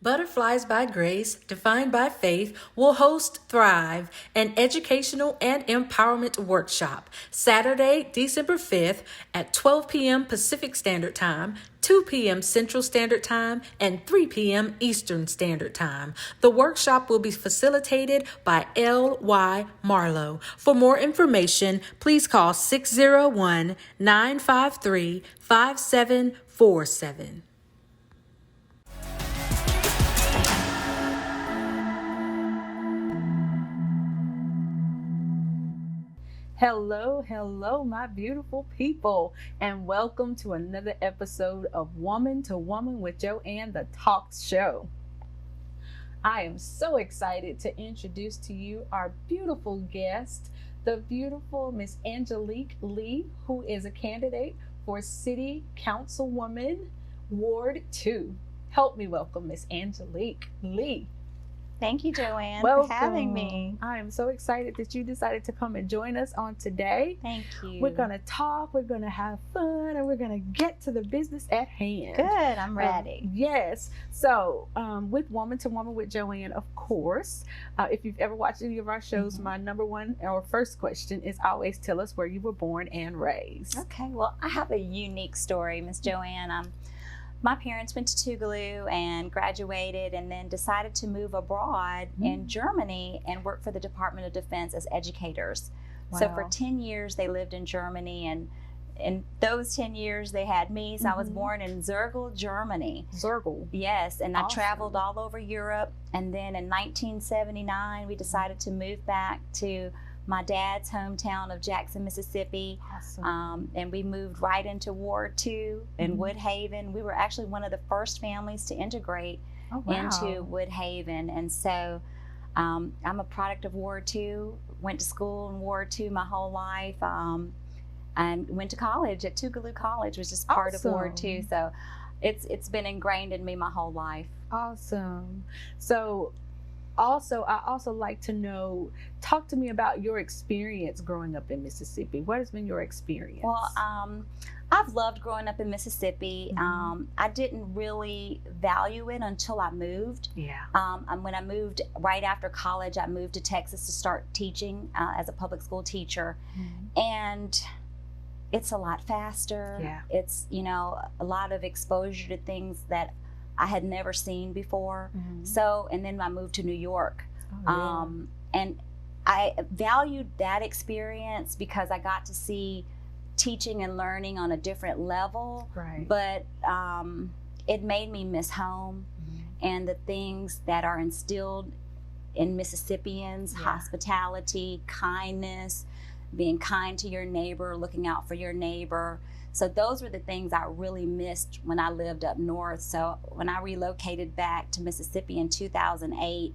Butterflies by Grace, Defined by Faith, will host Thrive, an educational and empowerment workshop, Saturday, December 5th at 12 p.m. Pacific Standard Time, 2 p.m. Central Standard Time, and 3 p.m. Eastern Standard Time. The workshop will be facilitated by L.Y. Marlowe. For more information, please call 601-953-5747. Hello, my beautiful people, and welcome to another episode of Woman to Woman with Joanne, the talk show. I am so excited to introduce to you our beautiful guest, the beautiful Miss Angelique Lee, who is a candidate for City Councilwoman Ward 2. Help me welcome Miss Angelique Lee. Thank you, Joanne, Welcome. for having me. I am so excited that you decided to come and join us on today. Thank you. We're going to talk, we're going to have fun, and we're going to get to the business at hand. Good, I'm ready. Yes. So, with Woman to Woman with Joanne, of course, if you've ever watched any of our shows, my number one or first question is always tell us where you were born and raised. Okay, well, I have a unique story, Miss Joanne. My parents went to Tougaloo and graduated and then decided to move abroad in Germany and work for the Department of Defense as educators. Wow. So for 10 years they lived in Germany, and in those 10 years they had me. So I was born in Zergel, Germany. Zergel? Yes, and Awesome. I traveled all over Europe. And then in 1979 we decided to move back to my dad's hometown of Jackson, Mississippi. Awesome. And we moved right into Ward 2 in Woodhaven. We were actually one of the first families to integrate into Woodhaven. And so I'm a product of Ward 2, went to school in Ward 2 my whole life, and went to college at Tougaloo College, which is part of Ward 2. So it's been ingrained in me my whole life. Awesome. So, I also like to know, talk to me about your experience growing up in Mississippi. What has been your experience? Well, I've loved growing up in Mississippi. I didn't really value it until I moved. Yeah. When I moved right after college, I moved to Texas to start teaching as a public school teacher. And it's a lot faster. Yeah. It's, a lot of exposure to things that I had never seen before. So, and then I moved to New York. And I valued that experience because I got to see teaching and learning on a different level. Right. But it made me miss home and the things that are instilled in Mississippians, hospitality, kindness, being kind to your neighbor, looking out for your neighbor. So those were the things I really missed when I lived up north. So when I relocated back to Mississippi in 2008,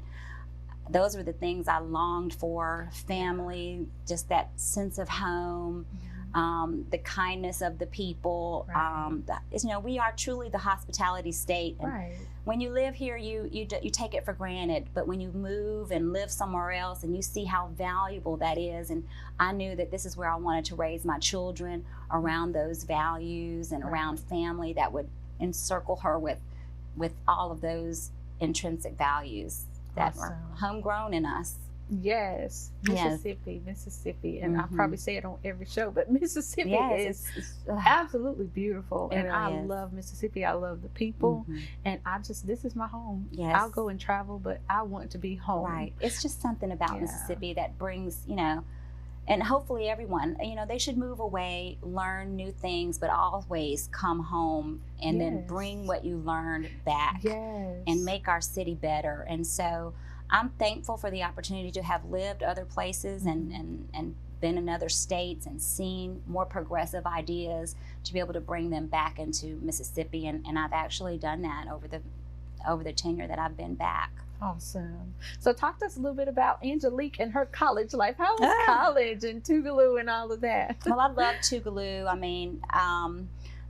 those were the things I longed for: family, just that sense of home, the kindness of the people. We are truly the hospitality state. And when you live here, you take it for granted. But when you move and live somewhere else and you see how valuable that is, and I knew that this is where I wanted to raise my children, around those values and around family that would encircle her with all of those intrinsic values that are homegrown in us. Yes, Mississippi, and I probably say it on every show, but Mississippi is absolutely beautiful, and I love Mississippi. I love the people, and this is my home. Yes. I'll go and travel, but I want to be home. Right. It's just something about Mississippi that brings, and hopefully everyone, they should move away, learn new things, but always come home and then bring what you learned back and make our city better. And so I'm thankful for the opportunity to have lived other places and been in other states and seen more progressive ideas, to be able to bring them back into Mississippi. And I've actually done that over the tenure that I've been back. Awesome. So talk to us a little bit about Angelique and her college life. How was college and Tougaloo and all of that? Well, I love Tougaloo. I mean,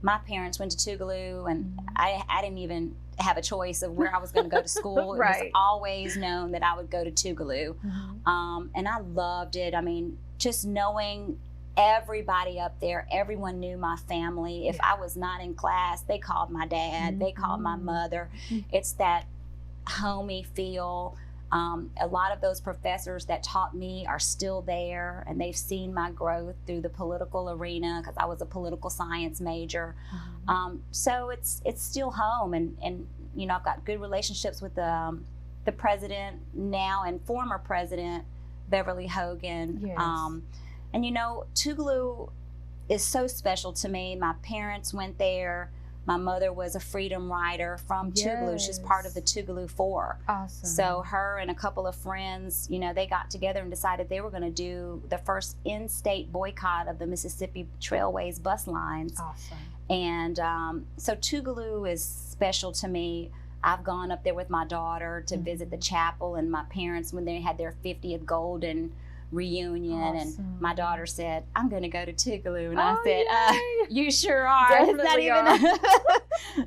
my parents went to Tougaloo, and I didn't even have a choice of where I was going to go to school. It was always known that I would go to Tougaloo. And I loved it. I mean, just knowing everybody up there, everyone knew my family. If I was not in class, they called my dad, they called my mother. It's that homey feel. A lot of those professors that taught me are still there, and they've seen my growth through the political arena because I was a political science major. So it's still home, and you know, I've got good relationships with the president now and former president Beverly Hogan. And you know, Tougaloo is so special to me. My parents went there. My mother was a freedom rider from Tougaloo. She's part of the Tougaloo Four. Awesome. So her and a couple of friends, you know, they got together and decided they were going to do the first in-state boycott of the Mississippi Trailways bus lines. Awesome. And so Tougaloo is special to me. I've gone up there with my daughter to visit the chapel, and my parents when they had their 50th golden reunion. And my daughter said, I'm going to go to Tougaloo. And I said, you sure are.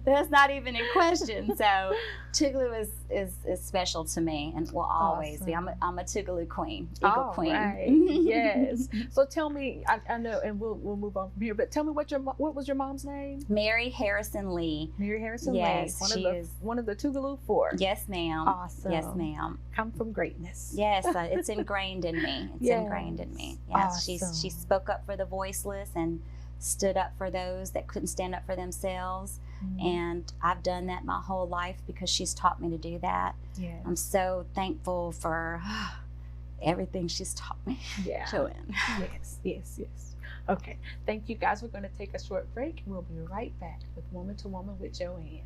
That's not even in question. So Tougaloo is special to me and will always be. I'm a Tougaloo queen, Eagle queen. Right. Yes. So tell me, I know, and we'll move on from here, but tell me what was your mom's name? Mary Harrison Lee. Mary Harrison Lee. Yes, she is one of the Tougaloo Four. Yes, ma'am. Awesome. Yes, ma'am. Come from greatness. Yes, it's ingrained in me. It's ingrained in me. Yes, awesome. She spoke up for the voiceless and stood up for those that couldn't stand up for themselves. And I've done that my whole life because she's taught me to do that. Yeah. I'm so thankful for everything she's taught me. Yeah. Joanne. Yes. Okay. Thank you, guys. We're going to take a short break, and we'll be right back with Woman to Woman with Joanne.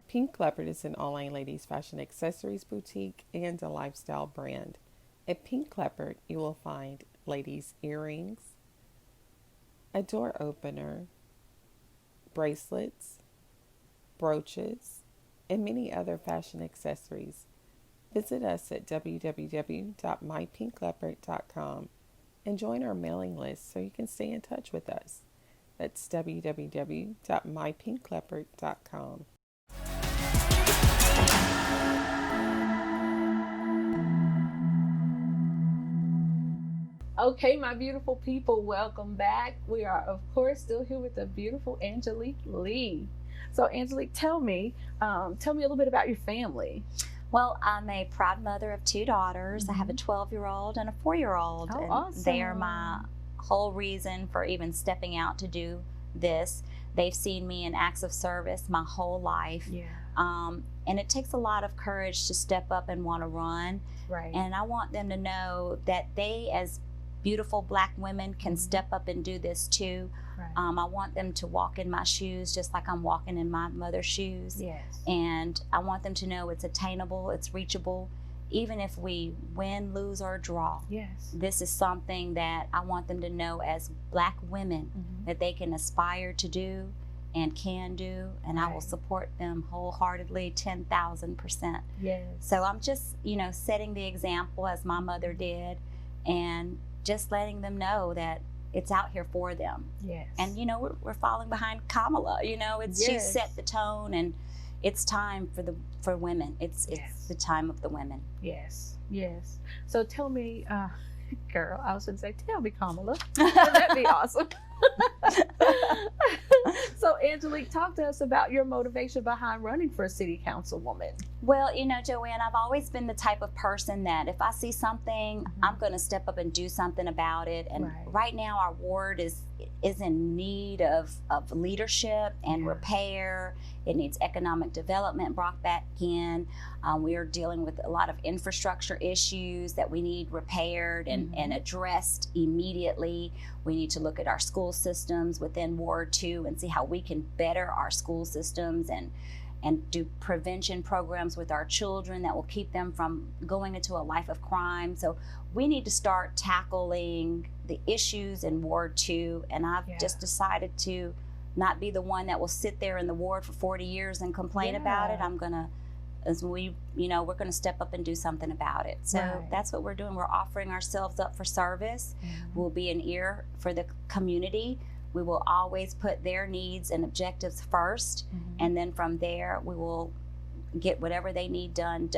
Pink Leopard is an online ladies fashion accessories boutique and a lifestyle brand. At Pink Leopard, you will find ladies' earrings, a door opener, bracelets, brooches, and many other fashion accessories. Visit us at www.mypinkleopard.com and join our mailing list so you can stay in touch with us. That's www.mypinkleopard.com. Okay, my beautiful people, welcome back. We are, of course, still here with the beautiful Angelique Lee. So, Angelique, tell me a little bit about your family. Well, I'm a proud mother of two daughters. I have a 12-year-old and a 4-year-old. Oh, and awesome. They are my whole reason for even stepping out to do this. They've seen me in acts of service my whole life. Yeah. And it takes a lot of courage to step up and want to run. Right. And I want them to know that they, as beautiful Black women, can step up and do this too. Right. I want them to walk in my shoes just like I'm walking in my mother's shoes. Yes. And I want them to know it's attainable, it's reachable, even if we win, lose, or draw. Yes. This is something that I want them to know as Black women that they can aspire to do and can do, and I will support them wholeheartedly, 10,000%. Yes. So I'm just, setting the example as my mother did, and just letting them know that it's out here for them. Yes. And we're falling behind Kamala. She set the tone, and it's time for women. It's the time of the women. Yes. So tell me, girl, I was going to say, tell me, Kamala. That'd be awesome. So, Angelique, talk to us about your motivation behind running for a city councilwoman. Well, Joanne, I've always been the type of person that if I see something, I'm going to step up and do something about it. And right now, our ward is in need of leadership and repair. It needs economic development brought back in. We are dealing with a lot of infrastructure issues that we need repaired and addressed immediately. We need to look at our school systems within Ward 2 and see how we can better our school systems and do prevention programs with our children that will keep them from going into a life of crime. So we need to start tackling the issues in Ward 2. And I've just decided to not be the one that will sit there in the ward for 40 years and complain about it. I'm going to is we're going to step up and do something about it. So Right. that's what we're doing. We're offering ourselves up for service. We'll be an ear for the community. We will always put their needs and objectives first, and then from there we will get whatever they need done.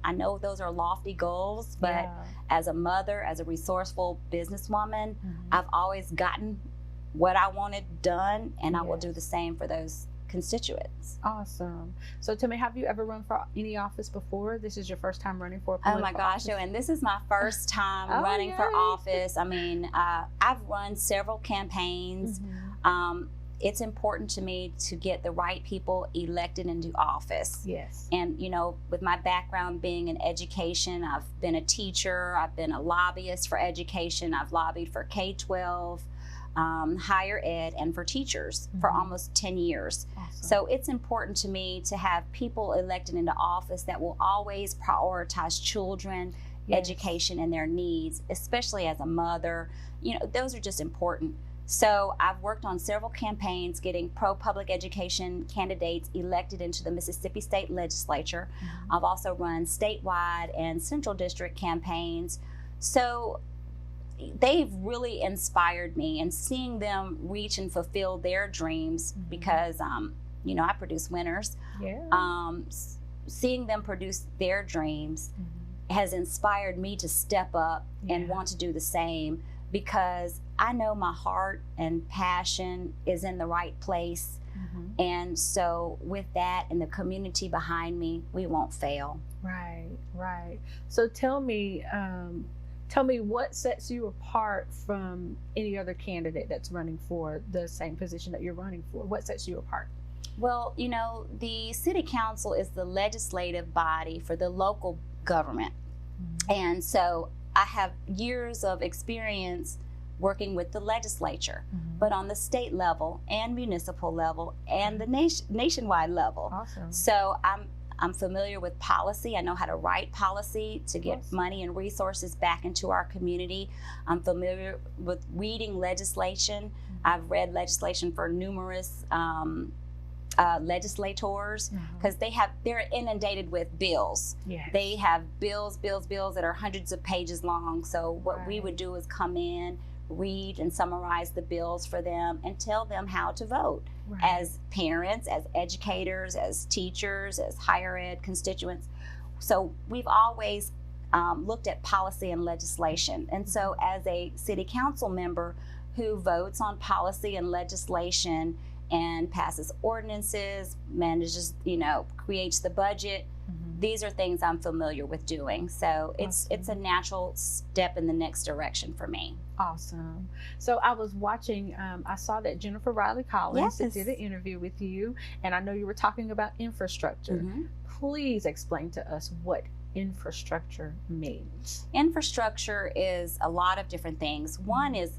I know those are lofty goals, but Yeah. as a mother, as a resourceful businesswoman, I've always gotten what I wanted done, and I will do the same for those constituents. Awesome. So tell me, have you ever run for any office before? This is your first time running for a Oh political my gosh, office? Joanne, this is my first time Oh, running for yay. office. I mean, I've run several campaigns. It's important to me to get the right people elected into office. Yes. And, with my background being in education, I've been a teacher, I've been a lobbyist for education, I've lobbied for K-12, higher ed, and for teachers for almost 10 years. Awesome. So it's important to me to have people elected into office that will always prioritize children, education, and their needs, especially as a mother. Those are just important. So I've worked on several campaigns getting pro-public education candidates elected into the Mississippi State Legislature. I've also run statewide and central district campaigns. So they've really inspired me, and seeing them reach and fulfill their dreams because, I produce winners. Yeah. Seeing them produce their dreams has inspired me to step up and want to do the same, because I know my heart and passion is in the right place. And so with that and the community behind me, we won't fail. Right. So tell me what sets you apart from any other candidate that's running for the same position that you're running for. What sets you apart? Well, the city council is the legislative body for the local government. And so I have years of experience working with the legislature, but on the state level and municipal level and the nationwide level. Awesome. So I'm familiar with policy. I know how to write policy to get money and resources back into our community. I'm familiar with reading legislation. I've read legislation for numerous legislators, because they're inundated with bills. Yes. They have bills that are hundreds of pages long. So what we would do is come in, read and summarize the bills for them and tell them how to vote as parents, as educators, as teachers, as higher ed constituents. So we've always looked at policy and legislation. And so as a city council member who votes on policy and legislation and passes ordinances, manages, creates the budget, these are things I'm familiar with doing. So it's a natural step in the next direction for me. Awesome. So I was watching, I saw that Jennifer Riley Collins Yes. did an interview with you, and I know you were talking about infrastructure. Please explain to us what infrastructure means. Infrastructure is a lot of different things. One is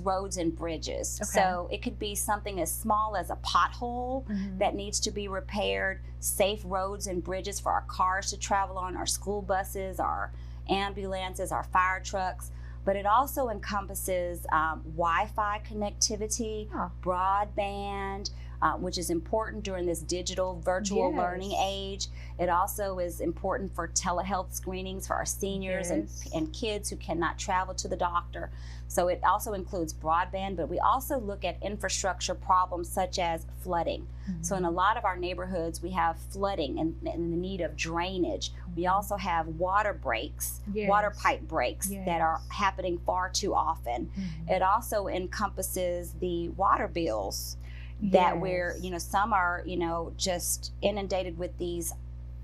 roads and bridges. Okay. So it could be something as small as a pothole that needs to be repaired, safe roads and bridges for our cars to travel on, our school buses, our ambulances, our fire trucks. But it also encompasses Wi-Fi connectivity, broadband, which is important during this digital virtual learning age. It also is important for telehealth screenings for our seniors and kids who cannot travel to the doctor. So it also includes broadband, but we also look at infrastructure problems such as flooding. So in a lot of our neighborhoods, we have flooding and the need of drainage. We also have water breaks, water pipe breaks that are happening far too often. It also encompasses the water bills that we're, some are, just inundated with these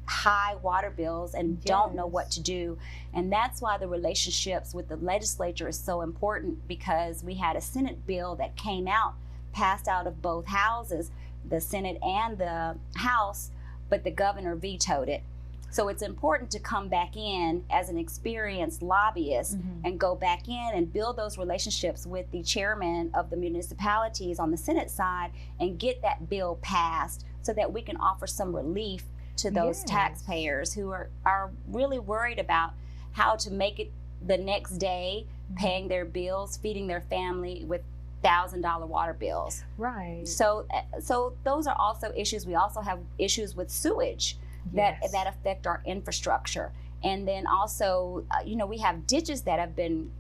high water bills and don't know what to do. And that's why the relationships with the legislature is so important, because we had a Senate bill that came out, passed out of both houses, the Senate and the House, but the governor vetoed it. So it's important to come back in as an experienced lobbyist and go back in and build those relationships with the chairman of the municipalities on the Senate side and get that bill passed so that we can offer some relief to those taxpayers who are really worried about how to make it the next day, paying their bills, feeding their family with $1,000 water bills. Right. So those are also issues. We also have issues with sewage. that Yes. that affect our infrastructure. And then also, we have ditches that have been,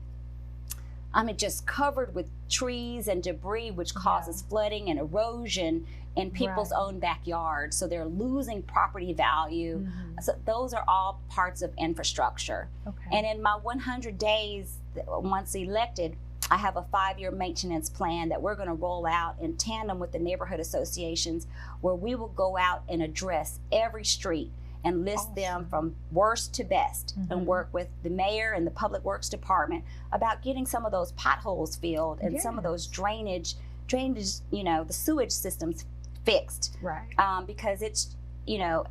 just covered with trees and debris, which causes flooding and erosion in people's own backyards. So they're losing property value. So those are all parts of infrastructure. Okay. And in my 100 days, once elected, I have a 5-year maintenance plan that we're going to roll out in tandem with the neighborhood associations, where we will go out and address every street and list them from worst to best, and work with the mayor and the public works department about getting some of those potholes filled and some of those drainage, the sewage systems fixed. Right. Because it's,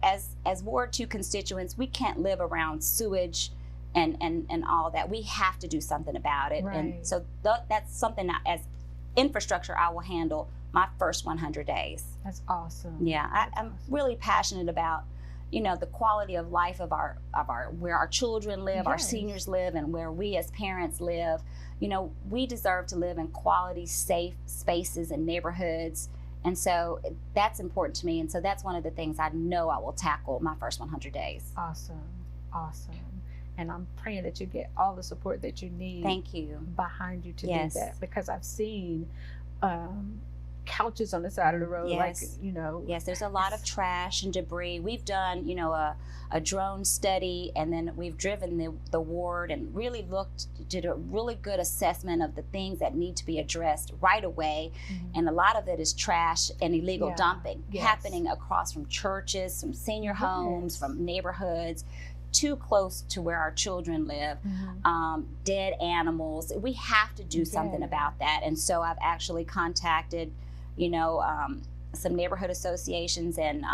as Ward 2 constituents, we can't live around sewage and all that. We have to do something about it. Right. And so that's something that, as infrastructure, I will handle my first 100 days. That's awesome. Yeah, I'm really passionate about, the quality of life of our where our children live, our seniors live, and where we as parents live. We deserve to live in quality, safe spaces and neighborhoods. And so that's important to me. And so that's one of the things I know I will tackle my first 100 days. Awesome. And I'm praying that you get all the support that you need. Thank you. Behind you to Yes. do that, because I've seen couches on the side of the road. Yes. Yes, there's a lot of trash and debris. We've done, a drone study, and then we've driven the ward and really did a really good assessment of the things that need to be addressed right away. And a lot of it is trash and illegal dumping happening across from churches, from senior homes, from neighborhoods, too close to where our children live, dead animals. We have to do something about that. And so I've actually contacted, some neighborhood associations and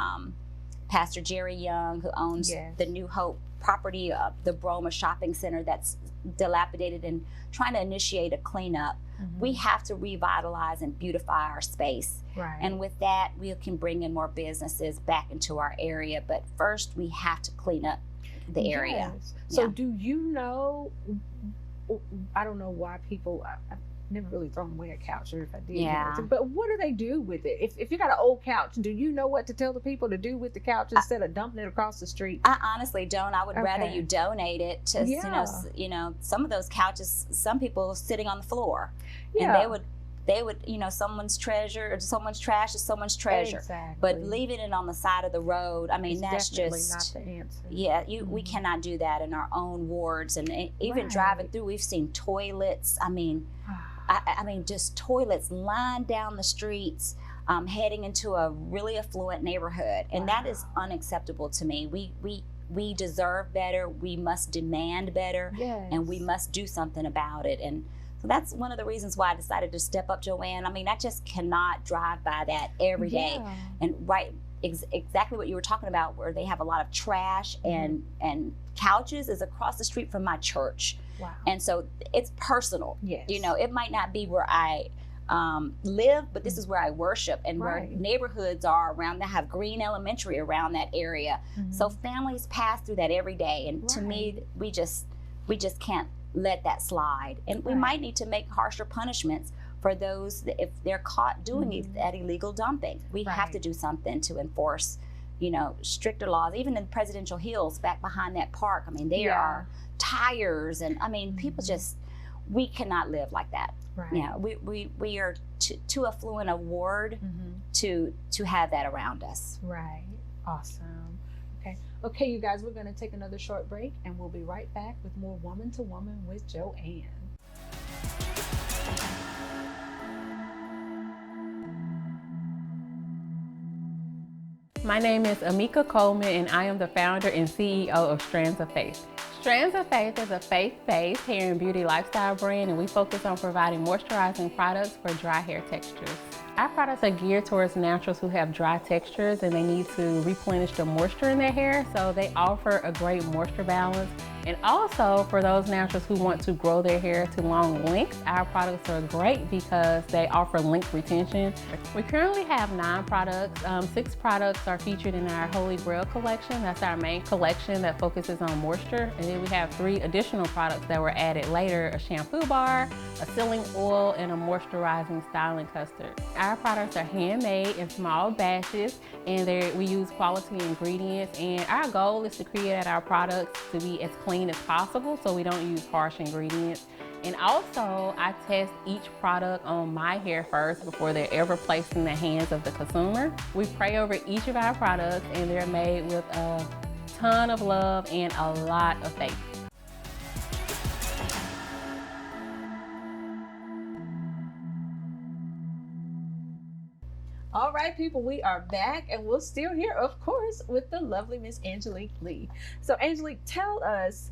Pastor Jerry Young, who owns the New Hope property, the Broma Shopping Center that's dilapidated, and trying to initiate a cleanup. We have to revitalize and beautify our space. Right. And with that, we can bring in more businesses back into our area. But first, we have to clean up the area. So do you know, I don't know why people, I've never really thrown away a couch, or if I did, but what do they do with it? If you got an old couch, do you know what to tell the people to do with the couch instead of dumping it across the street? I honestly don't. I would rather you donate it to, some of those couches, some people sitting on the floor, and they would, someone's treasure or someone's trash is someone's treasure. Exactly. But leaving it on the side of the road, it's that's definitely just not the answer. Yeah, we cannot do that in our own wards. And even driving through, we've seen toilets. Just toilets lined down the streets, heading into a really affluent neighborhood, and that is unacceptable to me. We deserve better. We must demand better, and we must do something about it. And so that's one of the reasons why I decided to step up, Joanne. I just cannot drive by that every day. And exactly what you were talking about, where they have a lot of trash and couches, is across the street from my church. Wow. And so it's personal. Yes. It might not be where I live, but this is where I worship, and where neighborhoods are around that have Green Elementary around that area. So families pass through that every day, and to me, we just can't let that slide. And we might need to make harsher punishments for those that, if they're caught doing that illegal dumping. We have to do something to enforce, stricter laws. Even in Presidential Hills, back behind that park, there are tires, and people just, we cannot live like that. We are too affluent a ward to have that around us. Right. Awesome. Okay, you guys, we're going to take another short break, and we'll be right back with more Woman to Woman with Joanne. My name is Amika Coleman, and I am the founder and CEO of Strands of Faith. Strands of Faith is a faith-based hair and beauty lifestyle brand, and we focus on providing moisturizing products for dry hair textures. Our products are geared towards naturals who have dry textures and they need to replenish the moisture in their hair, so they offer a great moisture balance. And also for those naturals who want to grow their hair to long lengths, our products are great because they offer length retention. We currently have 9 products. 6 products are featured in our Holy Grail collection. That's our main collection that focuses on moisture. And then we have 3 additional products that were added later: a shampoo bar, a sealing oil, and a moisturizing styling custard. our products are handmade in small batches, and we use quality ingredients. And our goal is to create our products to be as clean as possible, so we don't use harsh ingredients. And also, I test each product on my hair first before they're ever placed in the hands of the consumer. We pray over each of our products, and they're made with a ton of love and a lot of faith. All right, people, we are back, and we're still here, of course, with the lovely Miss Angelique Lee. So, Angelique, tell us,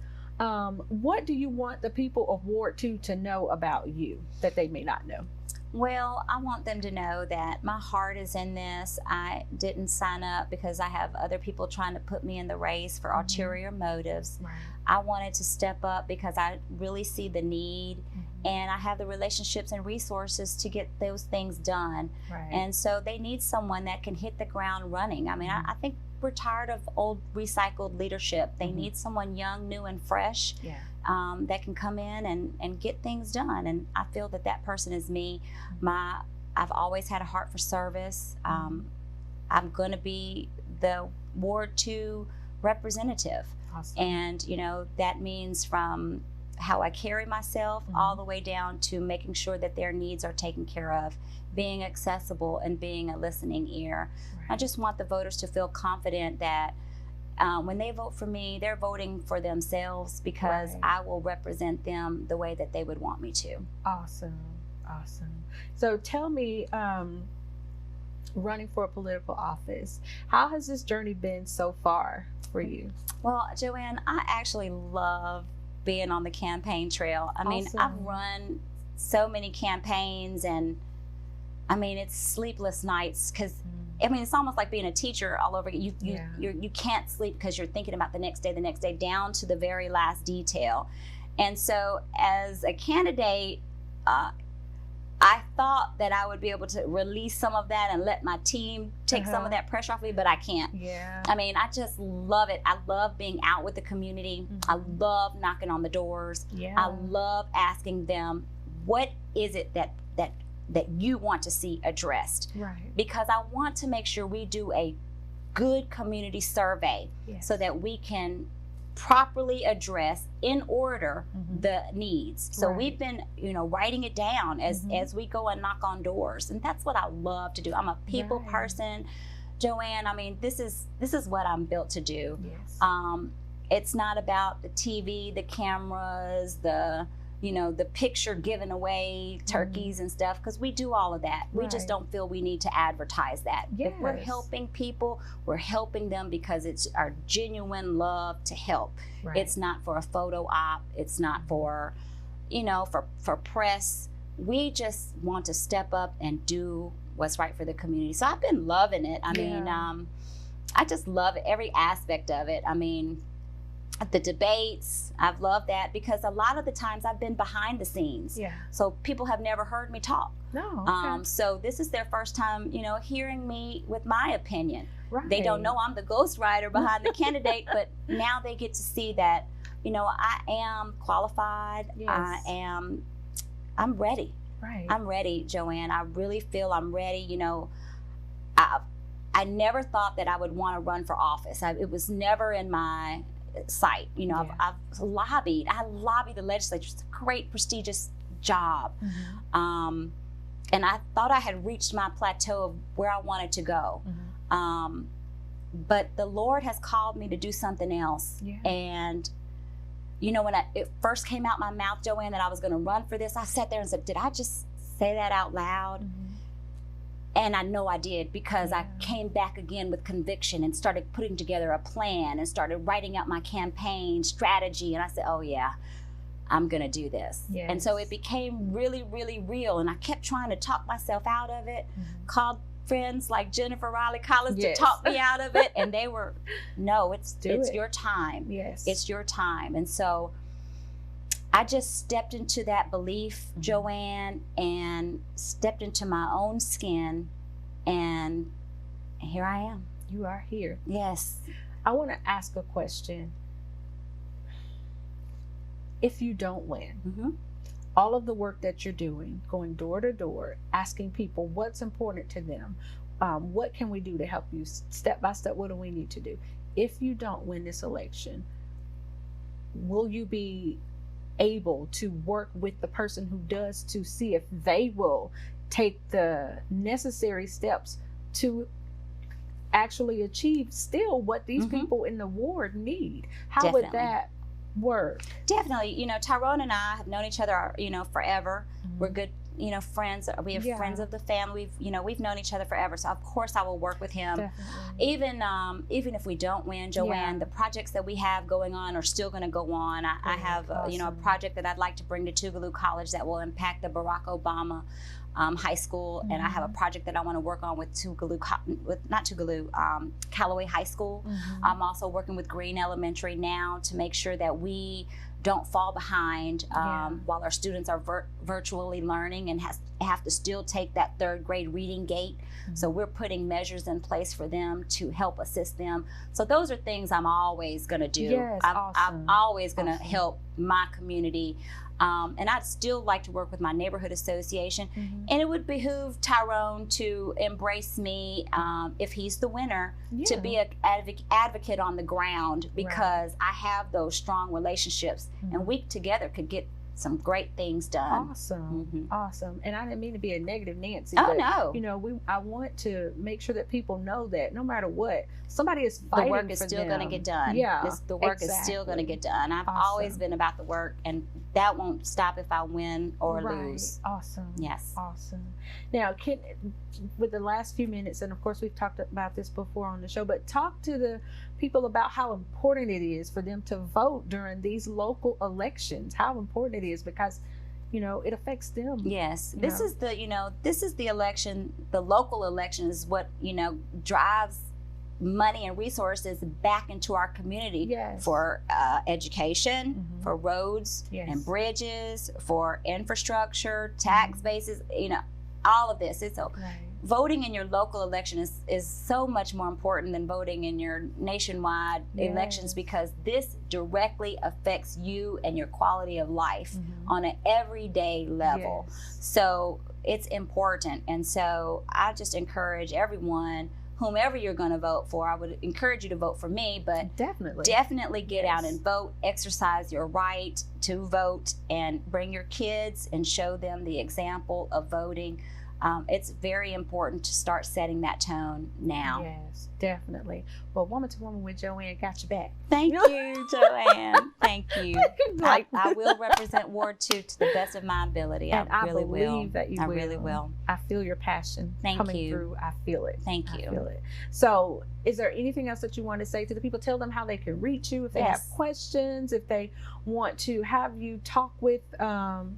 what do you want the people of Ward 2 to know about you that they may not know? Well, I want them to know that my heart is in this. I didn't sign up because I have other people trying to put me in the race for ulterior motives. Right. I wanted to step up because I really see the need, and I have the relationships and resources to get those things done. Right. And so they need someone that can hit the ground running. I mean, I think we're tired of old recycled leadership. They need someone young, new, and fresh. Yeah. That can come in and get things done. And I feel that that person is me. I've always had a heart for service. I'm going to be the Ward 2 representative. Awesome. And, you know, that means from how I carry myself all the way down to making sure that their needs are taken care of, being accessible and being a listening ear. Right. I just want the voters to feel confident that when they vote for me, they're voting for themselves because I will represent them the way that they would want me to. Awesome. Awesome. So tell me, running for a political office, how has this journey been so far for you? Well, Joanne, I actually love being on the campaign trail. I mean, I've run so many campaigns, and I mean, it's sleepless nights because I mean, it's almost like being a teacher all over again. You can't sleep because you're thinking about the next day, down to the very last detail. And so as a candidate, I thought that I would be able to release some of that and let my team take some of that pressure off me, but I can't. Yeah. I mean, I just love it. I love being out with the community. I love knocking on the doors. Yeah. I love asking them, what is it that you want to see addressed? Right. Because I want to make sure we do a good community survey so that we can properly address in order the needs. So we've been, writing it down as we go and knock on doors. And that's what I love to do. I'm a people person. Joanne, I mean, this is what I'm built to do. Yes. It's not about the TV, the cameras, the picture giving away turkeys and stuff, because we do all of that. We just don't feel we need to advertise that. Yes. If we're helping people, we're helping them because it's our genuine love to help. Right. It's not for a photo op. It's not for, for press. We just want to step up and do what's right for the community. So I've been loving it. I mean, I just love every aspect of it. I mean, the debates, I've loved that because a lot of the times I've been behind the scenes. Yeah. So people have never heard me talk. No. Okay. So this is their first time, hearing me with my opinion. Right. They don't know I'm the ghostwriter behind the candidate, but now they get to see that, I am qualified. Yes. I'm ready. Right. I'm ready, Joanne. I really feel I'm ready. I never thought that I would want to run for office. It was never in my sight. I've lobbied. I lobbied the legislature. It's a great, prestigious job. And I thought I had reached my plateau of where I wanted to go. But the Lord has called me to do something else. Yeah. And when it first came out my mouth, Joanne, that I was going to run for this, I sat there and said, did I just say that out loud? And I know I did, because I came back again with conviction and started putting together a plan and started writing out my campaign strategy. And I said, oh yeah, I'm going to do this. Yes. And so it became really, really real. And I kept trying to talk myself out of it, called friends like Jennifer Riley Collins to talk me out of it. And they were, no, it's your time. Yes. It's your time. And so I just stepped into that belief, Joanne, and stepped into my own skin, and here I am. You are here. Yes. I want to ask a question. If you don't win, all of the work that you're doing, going door to door, asking people what's important to them, what can we do to help you step by step, what do we need to do? If you don't win this election, will you be able to work with the person who does to see if they will take the necessary steps to actually achieve still what these people in the ward need? How would that work? Definitely. You know, Tyrone and I have known each other, forever. We're good, friends. We have friends of the family. We've known each other forever. So of course I will work with him. Definitely. Even if we don't win, Joanne, the projects that we have going on are still going to go on. I have, a project that I'd like to bring to Tougaloo College that will impact the Barack Obama high school, and I have a project that I want to work on with Callaway High School. I'm also working with Green Elementary now to make sure that we don't fall behind while our students are virtually learning and have to still take that third grade reading gate. So we're putting measures in place for them to help assist them. So those are things I'm always going to do. I'm always going to help my community. And I'd still like to work with my neighborhood association. And it would behoove Tyrone to embrace me, if he's the winner, to be an advocate on the ground, because I have those strong relationships, and we together could get some great things done. Awesome. And I didn't mean to be a negative Nancy. Oh, but, no. I want to make sure that people know that no matter what, somebody is fighting. The work is still going to get done. The work is still going to get done. I've always been about the work, and that won't stop if I win or lose. Awesome. Yes. Awesome. Now, with the last few minutes, and of course we've talked about this before on the show, but talk to the people about how important it is for them to vote during these local elections. How important it is, because it affects them. Yes. This is the election. The local election is what drives money and resources back into our community for education, for roads and bridges, for infrastructure, tax bases, all of this. It's voting in your local election is so much more important than voting in your nationwide elections, because this directly affects you and your quality of life on an everyday level. So it's important. And so I just encourage everyone, whomever you're going to vote for, I would encourage you to vote for me, but definitely get out and vote, exercise your right to vote, and bring your kids and show them the example of voting. It's very important to start setting that tone now. Yes, definitely. Well, Woman to Woman with Joanne got your back. Thank you, Joanne. Thank you. I will represent Ward 2 to the best of my ability. And I really believe will. that you I will. really will. I feel your passion coming through. I feel it. Thank you. I feel it. So, is there anything else that you want to say to the people? Tell them how they can reach you if they have questions, if they want to have you talk with them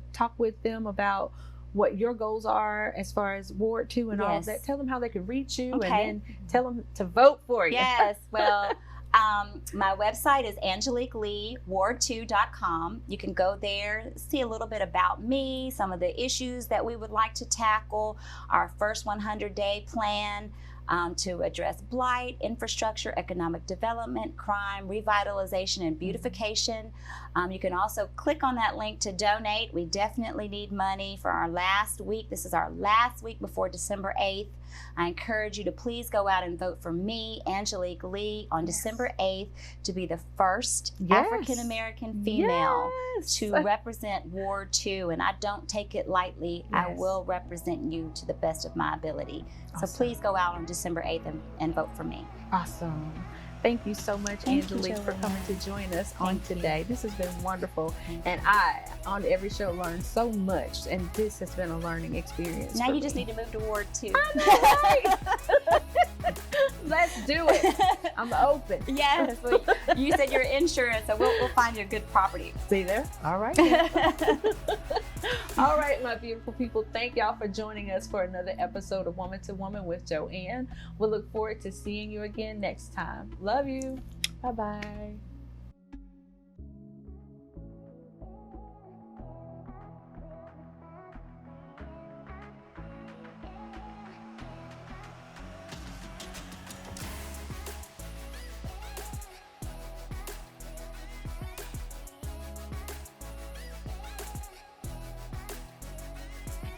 about what your goals are as far as Ward 2 and all of that. Tell them how they can reach you, and then tell them to vote for you. Yes, well, my website is AngeliqueLeeWard2.com. You can go there, see a little bit about me, some of the issues that we would like to tackle, our first 100-day plan to address blight, infrastructure, economic development, crime, revitalization, and beautification. You can also click on that link to donate. We definitely need money for our last week. This is our last week before December 8th. I encourage you to please go out and vote for me, Angelique Lee, on December 8th to be the first African-American female to represent Ward 2. And I don't take it lightly. I will represent you to the best of my ability. So please go out on December 8th and vote for me. Awesome. Thank you so much, Angelique, for coming to join us on today. This has been wonderful. And I, on every show, learned so much. And this has been a learning experience. Now you just need to move to Ward 2. I know, right? Let's do it. I'm open. Yes. Well, you said you're insurance, so we'll find you a good property. See there? All right. All right, my beautiful people. Thank y'all for joining us for another episode of Woman to Woman with Joanne. We'll look forward to seeing you again next time. Love you. Bye-bye.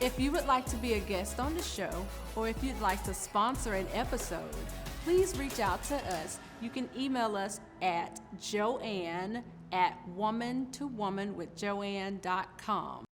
If you would like to be a guest on the show, or if you'd like to sponsor an episode, please reach out to us. You can email us at Joanne@womantowomanwithjoanne.com.